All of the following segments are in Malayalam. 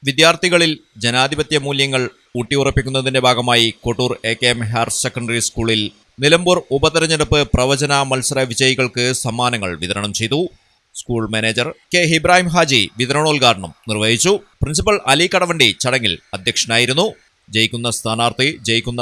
വിദ്യാർത്ഥികളിൽ ജനാധിപത്യ മൂല്യങ്ങൾ ഊട്ടിയുറപ്പിക്കുന്നതിന്റെ ഭാഗമായി കൊട്ടൂർ AKM ഹയർ സെക്കൻഡറി സ്കൂളിൽ നിലമ്പൂർ ഉപതെരഞ്ഞെടുപ്പ് പ്രവചന മത്സര വിജയികൾക്ക് സമ്മാനങ്ങൾ വിതരണം ചെയ്തു. School manager K. Ibrahim Haji വിതരണോദ്ഘാടനം നിർവഹിച്ചു. പ്രിൻസിപ്പൽ അലി കടവണ്ടി ചടങ്ങിൽ അധ്യക്ഷനായിരുന്നു. ജയിക്കുന്ന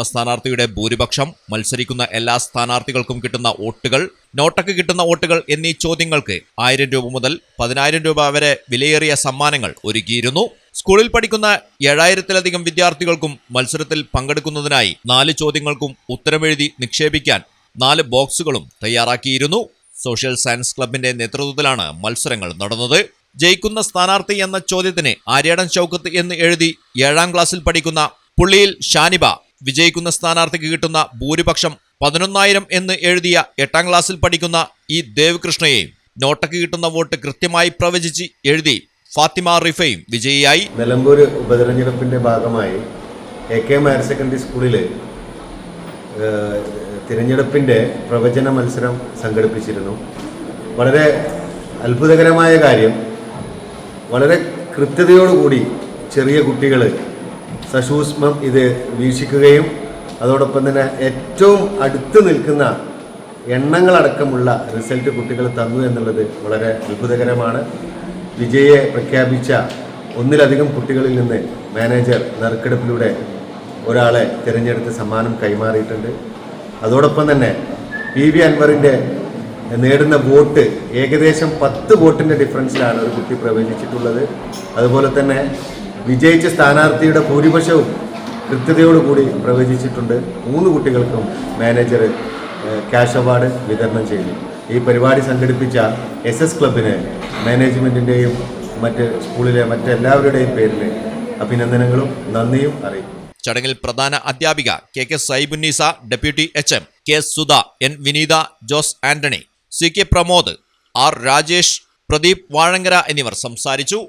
സ്ഥാനാർത്ഥിയുടെ ഭൂരിപക്ഷം, മത്സരിക്കുന്ന എല്ലാ സ്ഥാനാർത്ഥികൾക്കും കിട്ടുന്ന വോട്ടുകൾ, നോട്ടക്ക് കിട്ടുന്ന വോട്ടുകൾ എന്നീ ചോദ്യങ്ങൾക്ക് 1000 രൂപ മുതൽ 10,000 രൂപ വരെ വിലയേറിയ സമ്മാനങ്ങൾ ഒരുക്കിയിരുന്നു. സ്കൂളിൽ പഠിക്കുന്ന 7000-ലധികം വിദ്യാർത്ഥികൾക്കും മത്സരത്തിൽ പങ്കെടുക്കുന്നതിനായി 4 ചോദ്യങ്ങൾക്കും ഉത്തരമെഴുതി നിക്ഷേപിക്കാൻ 4 ബോക്സുകളും തയ്യാറാക്കിയിരുന്നു. സോഷ്യൽ സയൻസ് ക്ലബിന്റെ നേതൃത്വത്തിലാണ് മത്സരങ്ങൾ നടന്നത്. ജയിക്കുന്ന സ്ഥാനാർത്ഥി എന്ന ചോദ്യത്തിന് ആര്യാടൻ ഷൗക്കത്ത് എന്ന് എഴുതി 7ാം ക്ലാസ്സിൽ പഠിക്കുന്ന പുള്ളിയിൽ ഷാനിബ, വിജയിക്കുന്ന സ്ഥാനാർത്ഥിക്ക് കിട്ടുന്ന ഭൂരിപക്ഷം 11,000 എന്ന് എഴുതിയ 8ാം ക്ലാസ്സിൽ പഠിക്കുന്ന ഈ ദേവകൃഷ്ണയെയും, നോട്ടക്ക് കിട്ടുന്ന വോട്ട് കൃത്യമായി പ്രവചിച്ച് എഴുതി ഫാത്തിമ റിഫയും വിജയിയായി. നിലമ്പൂർ ഉപതെരഞ്ഞെടുപ്പിന്റെ ഭാഗമായി AKM ഹയർ സെക്കൻഡറി സ്കൂളിൽ തിരഞ്ഞെടുപ്പിന്റെ പ്രവചന മത്സരം സംഘടിപ്പിച്ചിരുന്നു. വളരെ അത്ഭുതകരമായ കാര്യം, വളരെ കൃത്യതയോടുകൂടി ചെറിയ കുട്ടികൾ സസൂക്ഷ്മം ഇത് വീക്ഷിക്കുകയും അതോടൊപ്പം തന്നെ ഏറ്റവും അടുത്ത് നിൽക്കുന്ന എണ്ണങ്ങളടക്കമുള്ള റിസൾട്ട് കുട്ടികൾ തന്നു എന്നുള്ളത് വളരെ അത്ഭുതകരമാണ്. വിജയെ പ്രഖ്യാപിച്ച 1-ലധികം കുട്ടികളിൽ നിന്ന് മാനേജർ നറുക്കെടുപ്പിലൂടെ ഒരാളെ തിരഞ്ഞെടുത്ത് സമ്മാനം കൈമാറിയിട്ടുണ്ട്. അതോടൊപ്പം തന്നെ PV അൻവറിൻ്റെ നേടുന്ന വോട്ട് ഏകദേശം 10 വോട്ടിൻ്റെ ഡിഫറൻസിലാണ് ഒരു കുട്ടി പ്രവചിച്ചിട്ടുള്ളത്. അതുപോലെ തന്നെ വിജയിച്ച സ്ഥാനാർത്ഥിയുടെ ഭൂരിപക്ഷവും കൃത്യതയോടുകൂടി പ്രവചിച്ചിട്ടുണ്ട്. 3 കുട്ടികൾക്കും മാനേജർ ക്യാഷ് അവാർഡ് വിതരണം ചെയ്തു. ഈ പരിപാടി സംഘടിപ്പിച്ച SS ക്ലബിന് മാനേജ്മെൻറ്റിൻ്റെയും സ്കൂളിലെ മറ്റെല്ലാവരുടെയും പേരിൽ അഭിനന്ദനങ്ങളും നന്ദിയും അറിയിക്കും. ചടങ്ങിൽ പ്രധാന അധ്യാപിക KK Saibunnisa, deputy HM K. Sudha, N. വിനീത, ജോസ് ആന്റണി, CK പ്രമോദ്, R. രാജേഷ്, പ്രദീപ് വാഴങ്കര എന്നിവർ സംസാരിച്ചു.